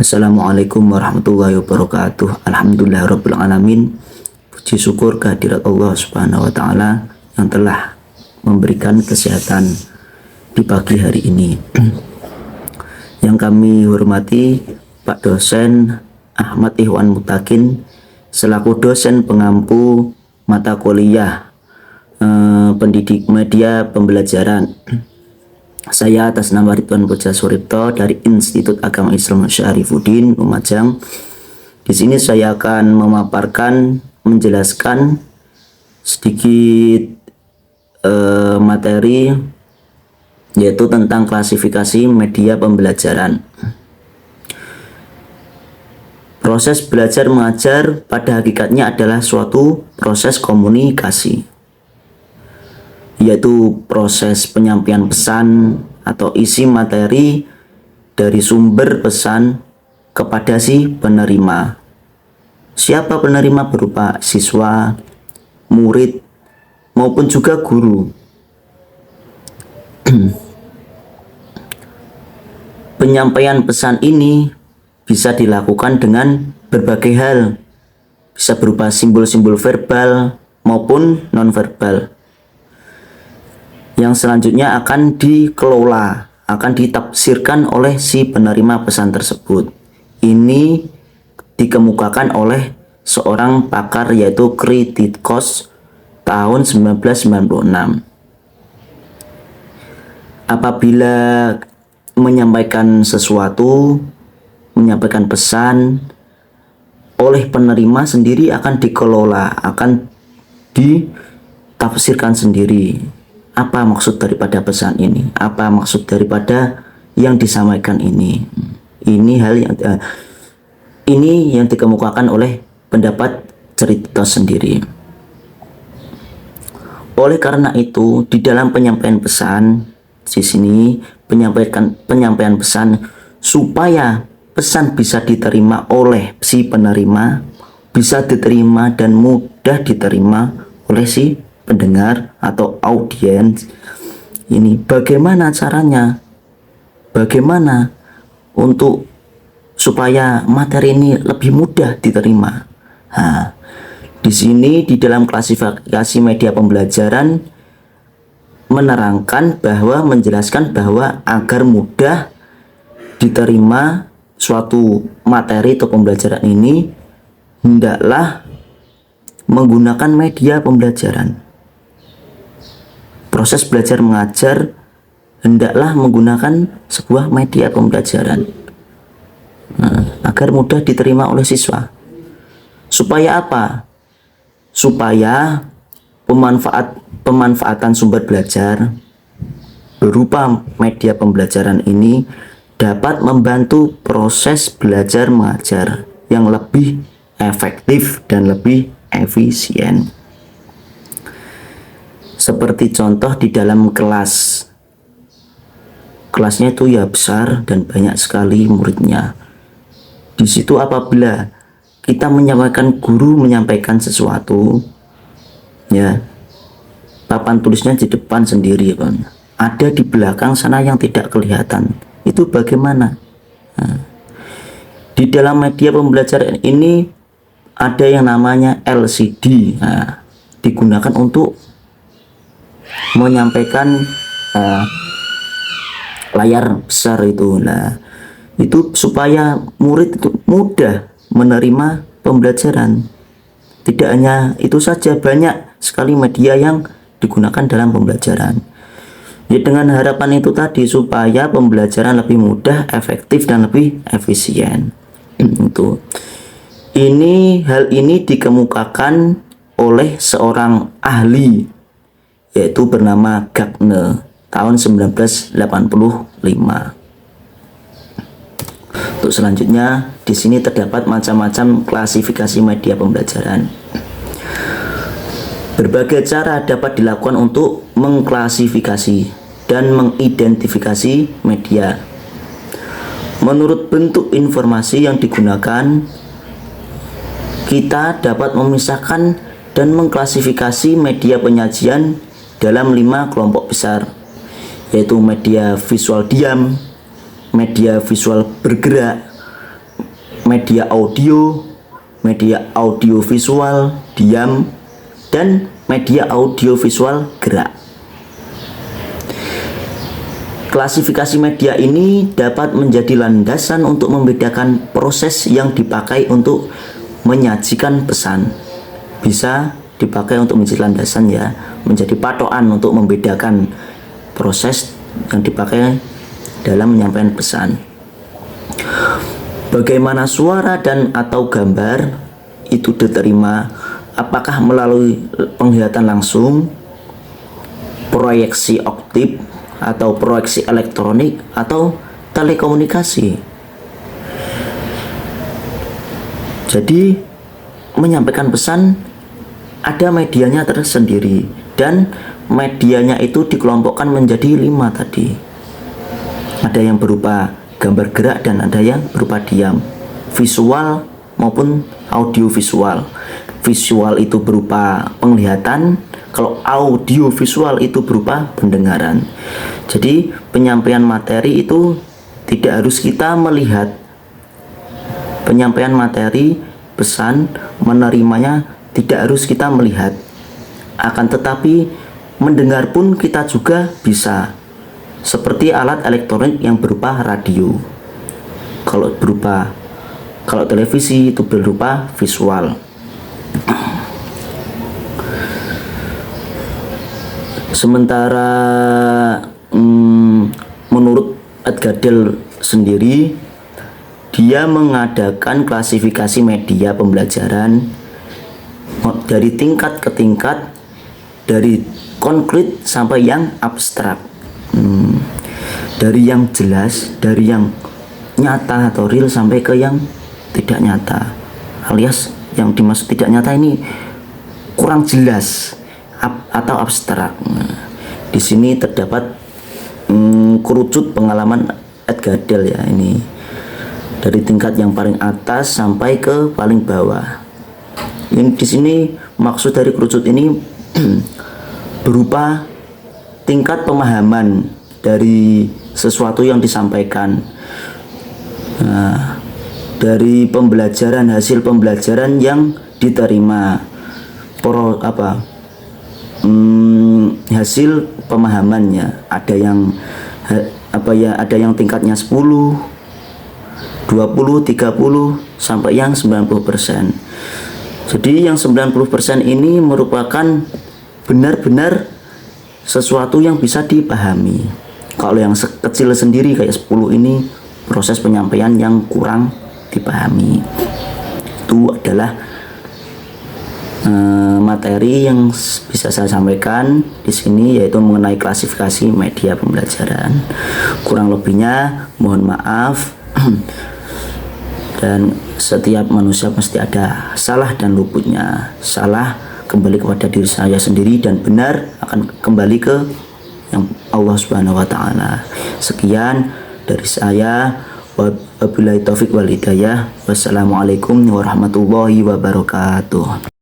Assalamualaikum warahmatullahi wabarakatuh. Alhamdulillahirabbil alamin. Puji syukur kehadirat Allah Subhanahu wa taala yang telah memberikan kesehatan di pagi hari ini. Yang kami hormati Pak Dosen Ahmad Ihwan Mutakin selaku dosen pengampu mata kuliah pendidik media pembelajaran. Saya atas nama Ridwan Puja Suripto dari Institut Agama Islam Syarifuddin Lumajang. Di sini saya akan menjelaskan sedikit materi yaitu tentang klasifikasi media pembelajaran. Proses belajar mengajar pada hakikatnya adalah suatu proses komunikasi, yaitu proses penyampaian pesan atau isi materi dari sumber pesan kepada si penerima. Siapa penerima? Berupa siswa, murid, maupun juga guru. Penyampaian pesan ini bisa dilakukan dengan berbagai hal, bisa berupa simbol-simbol verbal maupun nonverbal, yang selanjutnya akan dikelola, akan ditafsirkan oleh si penerima pesan tersebut. Ini dikemukakan oleh seorang pakar yaitu Kritikos tahun 1996. Apabila menyampaikan sesuatu, menyampaikan pesan oleh penerima sendiri akan dikelola, akan ditafsirkan sendiri. Apa maksud daripada pesan ini? Apa maksud daripada yang disampaikan ini? Ini yang dikemukakan oleh pendapat Kritikos sendiri. Oleh karena itu, di dalam penyampaian pesan di sini penyampaian pesan supaya pesan bisa diterima oleh si penerima, bisa diterima dan mudah diterima oleh si pendengar atau audiens. Ini bagaimana caranya? Bagaimana untuk supaya materi ini lebih mudah diterima? Nah, di sini di dalam klasifikasi media pembelajaran menjelaskan bahwa agar mudah diterima suatu materi atau pembelajaran ini hendaklah menggunakan media pembelajaran. Proses belajar mengajar hendaklah menggunakan sebuah media pembelajaran agar mudah diterima oleh siswa. Supaya apa? Supaya pemanfaatan sumber belajar berupa media pembelajaran ini dapat membantu proses belajar mengajar yang lebih efektif dan lebih efisien. Seperti contoh di dalam kelasnya itu ya besar dan banyak sekali muridnya. Di situ apabila kita guru menyampaikan sesuatu, ya papan tulisnya di depan sendiri, kan? Ada di belakang sana yang tidak kelihatan. Itu bagaimana? Nah, di dalam media pembelajaran ini ada yang namanya LCD. Nah, digunakan untuk menyampaikan layar besar itu. Nah, itu supaya murid itu mudah menerima pembelajaran. Tidak hanya itu saja, banyak sekali media yang digunakan dalam pembelajaran. Ya, dengan harapan itu tadi supaya pembelajaran lebih mudah, efektif dan lebih efisien. Itu. Hal ini dikemukakan oleh seorang ahli yaitu bernama Gagner tahun 1985. Untuk selanjutnya di sini terdapat macam-macam klasifikasi media pembelajaran. Berbagai cara dapat dilakukan untuk mengklasifikasi dan mengidentifikasi media. Menurut bentuk informasi yang digunakan, kita dapat memisahkan dan mengklasifikasi media penyajian dalam 5 kelompok besar, yaitu media visual diam, media visual bergerak, media audio visual diam, dan media audio visual gerak. Klasifikasi media ini dapat menjadi landasan untuk membedakan proses yang dipakai untuk menyajikan pesan. Bisa dipakai untuk menjadi landasan ya, menjadi patokan untuk membedakan proses yang dipakai dalam menyampaikan pesan. Bagaimana suara dan atau gambar itu diterima, apakah melalui penglihatan langsung, proyeksi optik, atau proyeksi elektronik, atau telekomunikasi. Jadi menyampaikan pesan ada medianya tersendiri, dan medianya itu dikelompokkan menjadi 5 tadi. Ada yang berupa gambar gerak dan ada yang berupa diam, visual maupun audio visual. Visual itu berupa penglihatan, kalau audio visual itu berupa pendengaran. Jadi penyampaian materi itu tidak harus kita melihat. Penyampaian materi pesan menerimanya tidak harus kita melihat. Akan tetapi mendengar pun kita juga bisa. Seperti alat elektronik yang berupa radio. Kalau televisi itu berupa visual. Sementara menurut Edgadel sendiri, dia mengadakan klasifikasi media pembelajaran dari tingkat ke tingkat, dari konkret sampai yang abstrak, dari yang jelas, dari yang nyata atau real sampai ke yang tidak nyata, alias yang dimaksud tidak nyata ini kurang jelas atau abstrak. Di sini terdapat kerucut pengalaman Edgadel ya, ini dari tingkat yang paling atas sampai ke paling bawah. Yang di sini maksud dari kerucut ini berupa tingkat pemahaman dari sesuatu yang disampaikan. Nah, dari pembelajaran, hasil pembelajaran yang diterima, hasil pemahamannya ada yang ada yang tingkatnya 10, 20, 30 sampai yang 90%. Jadi yang 90% ini merupakan benar-benar sesuatu yang bisa dipahami. Kalau yang kecil sendiri kayak 10 ini proses penyampaian yang kurang dipahami. Itu adalah materi yang bisa saya sampaikan di sini, yaitu mengenai klasifikasi media pembelajaran. Kurang lebihnya mohon maaf. Dan setiap manusia pasti ada salah dan luputnya. Salah kembali kepada diri saya sendiri, dan benar akan kembali ke yang Allah Subhanahu wa taala. Sekian dari saya. Wabillahi taufik wal hidayah. Wassalamualaikum warahmatullahi wabarakatuh.